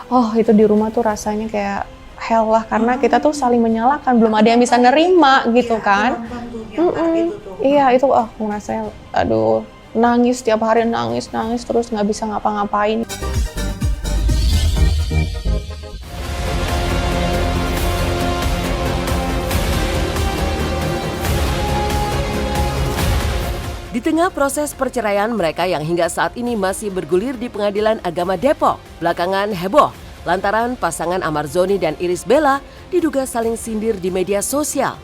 Oh, itu di rumah tuh rasanya kayak hell lah, karena kita tuh saling menyalahkan, belum ada yang bisa nerima gitu Iya, kan. nonton tuh yang part itu tuh. Iya itu aku ngerasanya aduh, nangis tiap hari, nangis terus nggak bisa ngapa-ngapain. Di tengah proses perceraian mereka yang hingga saat ini masih bergulir di Pengadilan Agama Depok, belakangan heboh lantaran pasangan Amar Zoni dan Irish Bella diduga saling sindir di media sosial.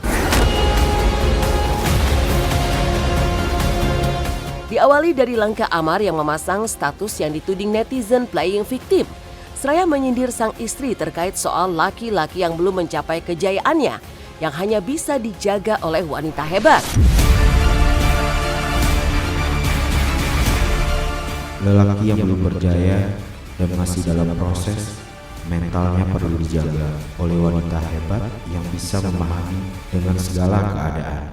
Diawali dari langkah Amar yang memasang status yang dituding netizen playing victim, seraya menyindir sang istri terkait soal laki-laki yang belum mencapai kejayaannya, yang hanya bisa dijaga oleh wanita hebat. Lelaki yang belum berjaya dan masih dalam proses, mentalnya perlu dijaga oleh wanita hebat yang bisa memahami dengan segala keadaan.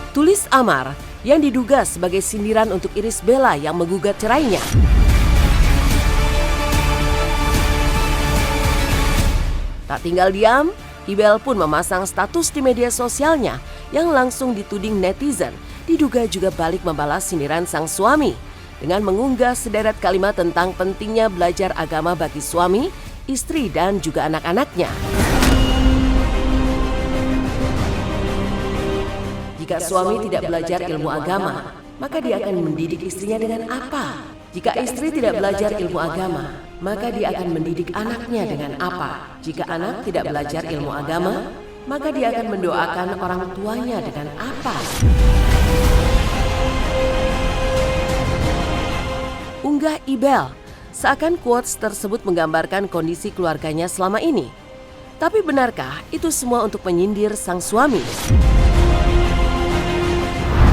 Tulis Amar yang diduga sebagai sindiran untuk Irish Bella yang menggugat cerainya. Tak tinggal diam, Ibel pun memasang status di media sosialnya yang langsung dituding netizen, diduga juga balik membalas sindiran sang suami dengan mengunggah sederet kalimat tentang pentingnya belajar agama bagi suami, istri, dan juga anak-anaknya. Jika suami tidak belajar ilmu agama, maka dia akan mendidik istrinya dengan apa? Jika istri tidak belajar ilmu agama, maka dia akan mendidik anaknya dengan apa? Jika anak tidak belajar ilmu agama, maka dia akan mendoakan orang tuanya dengan apa? Unggah Ibel, seakan quotes tersebut menggambarkan kondisi keluarganya selama ini. Tapi benarkah itu semua untuk menyindir sang suami?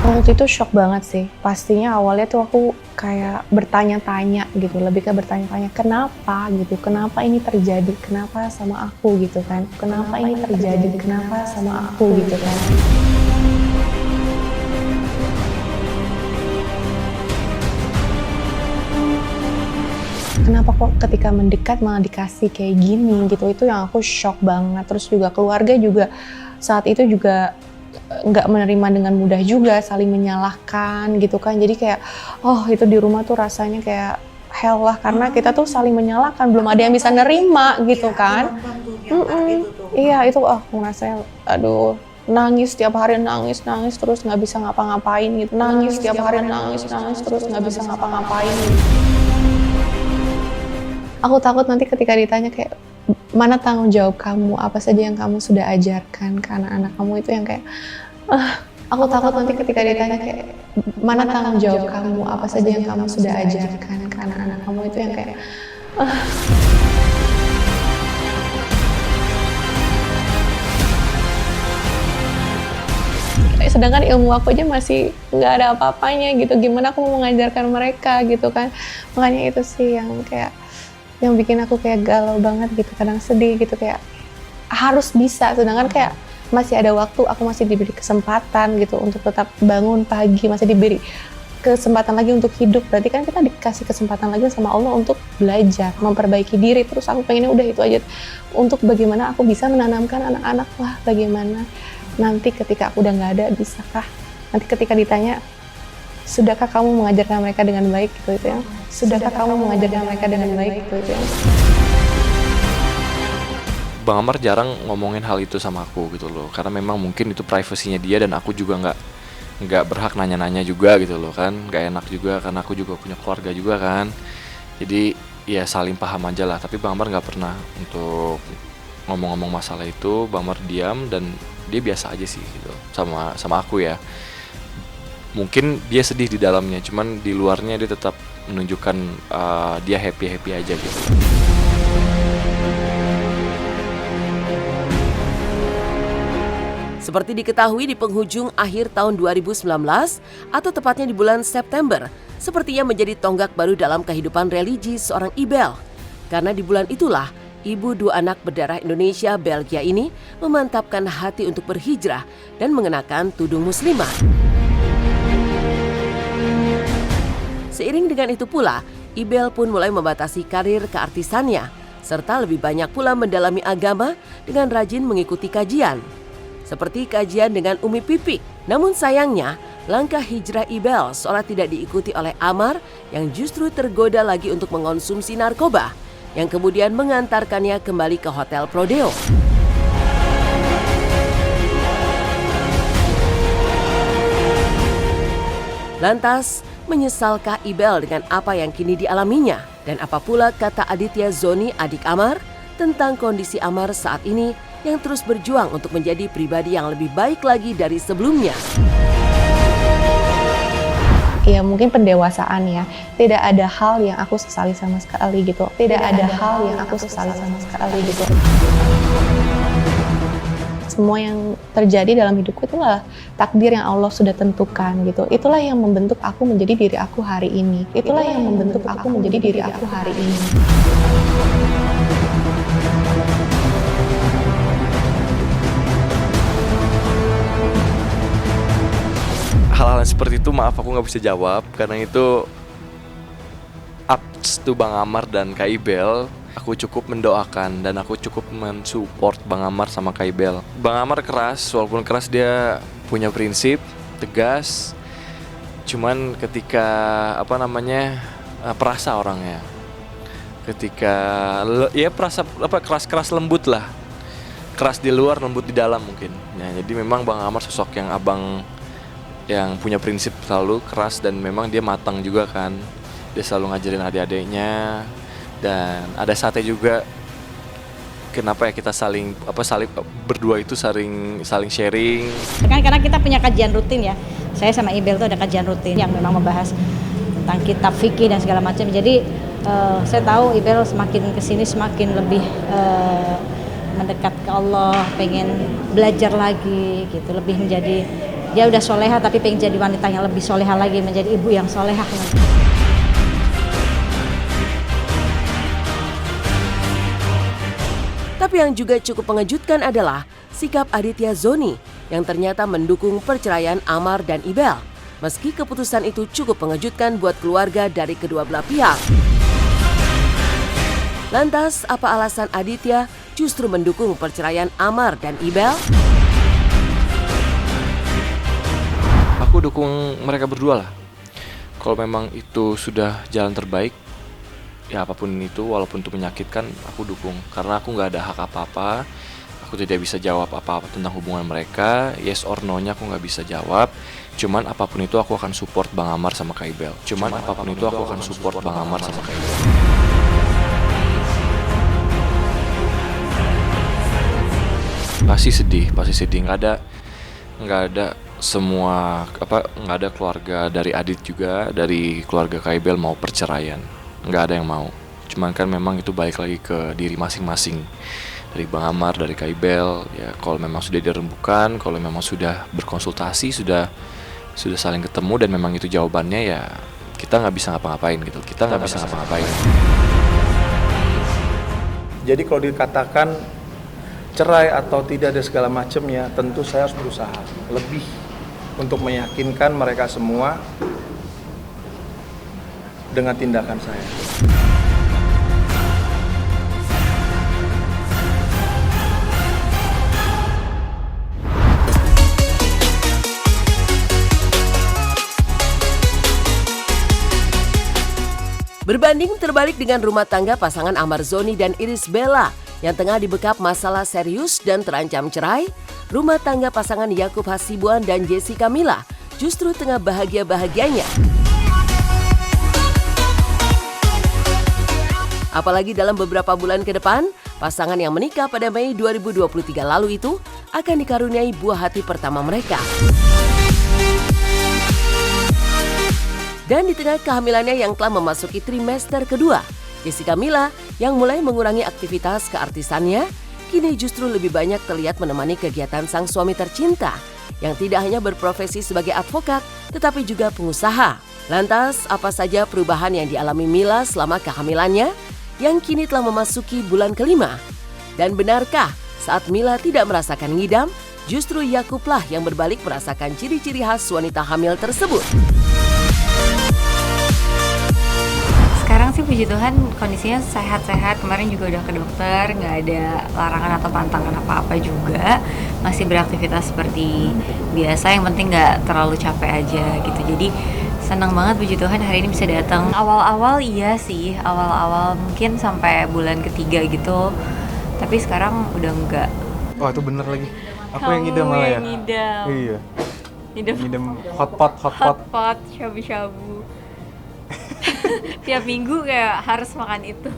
Waktu itu shock banget sih. Pastinya awalnya tuh aku kayak bertanya-tanya gitu, lebih ke bertanya-tanya kenapa gitu, kenapa ini terjadi, kenapa sama aku gitu kan, kenapa ini terjadi, kenapa sama aku gitu kan. Kenapa kok ketika mendekat malah dikasih kayak gini gitu, itu yang aku shock banget. Terus juga keluarga juga saat itu juga nggak menerima dengan mudah juga, saling menyalahkan gitu kan. Jadi kayak oh itu di rumah tuh rasanya kayak hell lah, karena kita tuh saling menyalahkan, belum ada yang bisa nerima gitu kan. Nonton tuh yang part itu tuh. Iya itu aku ngerasanya aduh, nangis tiap hari, nangis terus nggak bisa ngapa-ngapain gitu, nangis tiap hari, nangis terus nggak bisa ngapa-ngapain gitu. Aku takut nanti ketika ditanya kayak mana tanggung jawab kamu, apa saja yang kamu sudah ajarkan ke anak-anak kamu, itu yang kayak aku takut nanti ketika ditanya kayak mana tanggung jawab kamu, apa saja yang kamu sudah ajarkan ke anak-anak kamu, itu yang kayak sedangkan ilmu aku aja masih nggak ada apa-apanya gitu, gimana aku mau mengajarkan mereka gitu kan. Makanya itu sih yang kayak yang bikin aku kayak galau banget gitu, kadang sedih gitu, kayak harus bisa, sedangkan kayak masih ada waktu, aku masih diberi kesempatan gitu untuk tetap bangun pagi, masih diberi kesempatan lagi untuk hidup. Berarti kan kita dikasih kesempatan lagi sama Allah untuk belajar, memperbaiki diri. Terus aku pengennya udah itu aja, untuk bagaimana aku bisa menanamkan anak-anak, wah bagaimana nanti ketika aku udah nggak ada, bisakah nanti ketika ditanya sudahkah kamu mengajarkan mereka dengan baik gitu, itu ya. Sudahkah kamu mengajarkan mereka dengan baik gitu, itu ya. Bang Amar jarang ngomongin hal itu sama aku gitu loh, karena memang mungkin itu privasinya dia dan aku juga nggak berhak nanya-nanya juga gitu loh kan, nggak enak juga karena aku juga punya keluarga juga kan, jadi ya saling paham aja lah. Tapi Bang Amar nggak pernah untuk ngomong-ngomong masalah itu. Bang Amar diam dan dia biasa aja sih gitu sama aku ya. Mungkin dia sedih di dalamnya, cuman di luarnya dia tetap menunjukkan dia happy aja gitu. Seperti diketahui di penghujung akhir tahun 2019 atau tepatnya di bulan September, sepertinya menjadi tonggak baru dalam kehidupan religi seorang Ibel. Karena di bulan itulah ibu dua anak berdarah Indonesia Belgia ini memantapkan hati untuk berhijrah dan mengenakan tudung muslimah. Seiring dengan itu pula, Ibel pun mulai membatasi karir keartisannya, serta lebih banyak pula mendalami agama dengan rajin mengikuti kajian. Seperti kajian dengan Umi Pipik. Namun sayangnya, langkah hijrah Ibel seolah tidak diikuti oleh Amar yang justru tergoda lagi untuk mengonsumsi narkoba, yang kemudian mengantarkannya kembali ke Hotel Prodeo. Lantas, menyesalkah Ibel dengan apa yang kini dialaminya? Dan apa pula kata Aditya Zoni, adik Amar, tentang kondisi Amar saat ini yang terus berjuang untuk menjadi pribadi yang lebih baik lagi dari sebelumnya? Ya mungkin pendewasaan ya. Tidak ada hal yang aku sesali sama sekali gitu. Tidak ada hal yang aku sesali sama sekali gitu. Semua yang terjadi dalam hidupku itulah takdir yang Allah sudah tentukan gitu. Itulah yang membentuk aku menjadi diri aku hari ini. Itulah yang membentuk aku menjadi diri aku hari ini. Hal-hal seperti itu maaf aku nggak bisa jawab karena itu ups to Bang Amar dan Kak Ibel. Aku cukup mendoakan dan aku cukup mensupport Bang Amar sama Kak Ibel. Bang Amar keras, walaupun keras dia punya prinsip, tegas. Cuman ketika perasa orangnya. Ketika keras lembut lah. Keras di luar, lembut di dalam mungkin. Ya, jadi memang Bang Amar sosok yang abang yang punya prinsip selalu keras dan memang dia matang juga kan. Dia selalu ngajarin adik-adiknya. Dan ada saatnya juga kenapa ya kita saling berdua itu saling sharing. Kan karena kita punya kajian rutin ya. Saya sama Ibel tuh ada kajian rutin yang memang membahas tentang kitab fikih dan segala macam. Jadi saya tahu Ibel semakin kesini semakin lebih mendekat ke Allah, pengen belajar lagi gitu, lebih menjadi dia udah soleha tapi pengen jadi wanita yang lebih soleha lagi, menjadi ibu yang soleha. Tapi yang juga cukup mengejutkan adalah sikap Aditya Zoni yang ternyata mendukung perceraian Amar dan Ibel. Meski keputusan itu cukup mengejutkan buat keluarga dari kedua belah pihak. Lantas, apa alasan Aditya justru mendukung perceraian Amar dan Ibel? Aku dukung mereka berdua lah. Kalau memang itu sudah jalan terbaik, ya apapun itu, walaupun itu menyakitkan, aku dukung. Karena aku nggak ada hak apa-apa, aku tidak bisa jawab apa-apa tentang hubungan mereka. Yes or no-nya aku nggak bisa jawab. Cuman apapun itu aku akan support Bang Amar sama Kak Ibel. Pasti sedih. Nggak ada nggak ada keluarga dari Adit juga, dari keluarga Kak Ibel mau perceraian. Nggak ada yang mau. Cuman kan memang itu balik lagi ke diri masing-masing. Dari Bang Amar, dari Kak Ibel, ya kalau memang sudah dirembukan, kalau memang sudah berkonsultasi, sudah saling ketemu dan memang itu jawabannya, ya kita nggak bisa ngapa-ngapain gitu. Jadi kalau dikatakan cerai atau tidak ada segala macamnya, tentu saya harus berusaha lebih untuk meyakinkan mereka semua dengan tindakan saya. Berbanding terbalik dengan rumah tangga pasangan Amar Zoni dan Iris Bella yang tengah dibekap masalah serius dan terancam cerai, rumah tangga pasangan Yakub Hasibuan dan Jessica Mila justru tengah bahagia-bahagianya. Apalagi dalam beberapa bulan ke depan, pasangan yang menikah pada Mei 2023 lalu itu akan dikaruniai buah hati pertama mereka. Dan di tengah kehamilannya yang telah memasuki trimester kedua, Jessica Mila yang mulai mengurangi aktivitas keartisannya, kini justru lebih banyak terlihat menemani kegiatan sang suami tercinta yang tidak hanya berprofesi sebagai advokat, tetapi juga pengusaha. Lantas, apa saja perubahan yang dialami Mila selama kehamilannya yang kini telah memasuki bulan kelima? Dan benarkah saat Mila tidak merasakan ngidam, justru Yakublah yang berbalik merasakan ciri-ciri khas wanita hamil tersebut? puji Tuhan kondisinya sehat-sehat. Kemarin juga udah ke dokter, nggak ada larangan atau pantangan apa-apa juga. Masih beraktivitas seperti biasa, yang penting nggak terlalu capek aja gitu. Jadi senang banget puji Tuhan hari ini bisa datang. Awal-awal iya sih, awal-awal mungkin sampai bulan ketiga gitu. Tapi sekarang udah enggak. Wah itu bener lagi. Aku yang ngidam malah ya. Ngidam. Iya. Ngidam Hotpot. hotpot, shabu-shabu. Tiap minggu kayak harus makan itu.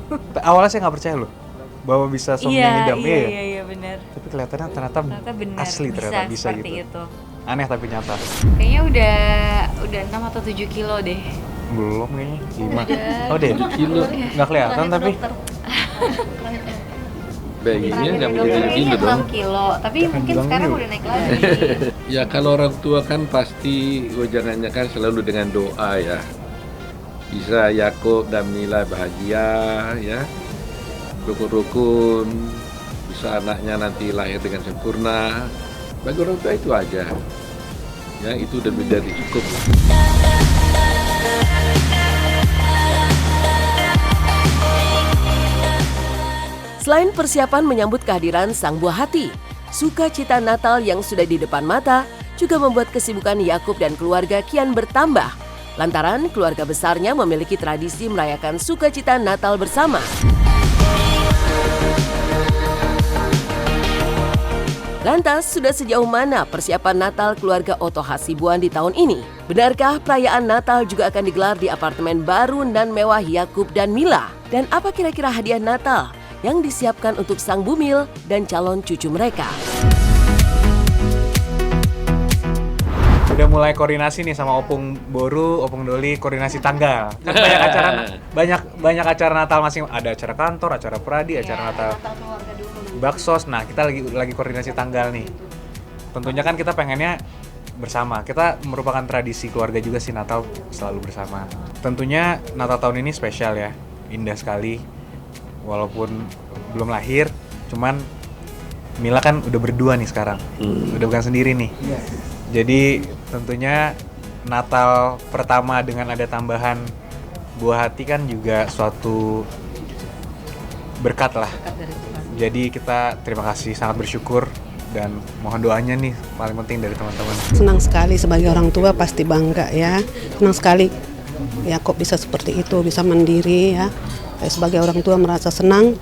Awalnya saya nggak percaya loh bahwa bisa somnya ngidam. Iya benar. Tapi kelihatannya ternyata Benar. asli, ternyata bisa seperti gitu. itu. Aneh tapi nyata. Kayaknya udah 6 atau 7 kilo deh. Belum kayaknya 5. Oh deh. Kilo. Nggak kelihatan tapi. Bayinya nggak menjadi kilo dong. 6 kilo, tapi mungkin sekarang udah naik lagi. Ya kalau orang tua kan pasti wajangannya kan selalu dengan doa ya. Bisa Yakub dan Mila bahagia ya, rukun-rukun, bisa anaknya nanti lahir dengan sempurna. Bagi orang tua itu aja, ya itu udah menjadi cukup. Selain persiapan menyambut kehadiran sang buah hati, sukacita Natal yang sudah di depan mata juga membuat kesibukan Yakub dan keluarga kian bertambah. Lantaran keluarga besarnya memiliki tradisi merayakan sukacita Natal bersama. Lantas, sudah sejauh mana persiapan Natal keluarga Oto Hasibuan di tahun ini? Benarkah perayaan Natal juga akan digelar di apartemen baru dan mewah Yakub dan Mila? Dan apa kira-kira hadiah Natal yang disiapkan untuk sang bumil dan calon cucu mereka? Udah mulai koordinasi nih sama Opung Boru, Opung Doli, koordinasi tanggal. Kan banyak acara Natal masing, ada acara kantor, acara pradi, acara Natal Baksos. Nah, kita lagi koordinasi tanggal nih. Tentunya kan kita pengennya bersama. Kita merupakan tradisi keluarga juga sih Natal selalu bersama. Tentunya Natal tahun ini spesial ya. Indah sekali. Walaupun belum lahir, cuman Mila kan udah berdua nih sekarang. Udah bukan sendiri nih. Jadi tentunya Natal pertama dengan ada tambahan buah hati kan juga suatu berkat lah. Jadi kita terima kasih, sangat bersyukur dan mohon doanya nih paling penting dari teman-teman. Senang sekali sebagai orang tua, pasti bangga ya. Senang sekali Yakub bisa seperti itu, bisa mandiri ya. Saya sebagai orang tua merasa senang.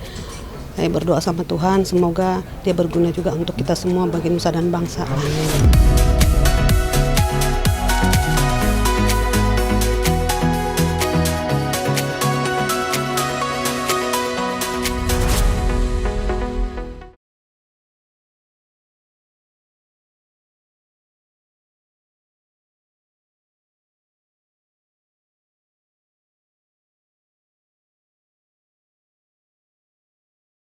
Saya berdoa sama Tuhan, semoga dia berguna juga untuk kita semua bagi nusa dan bangsa. Amin.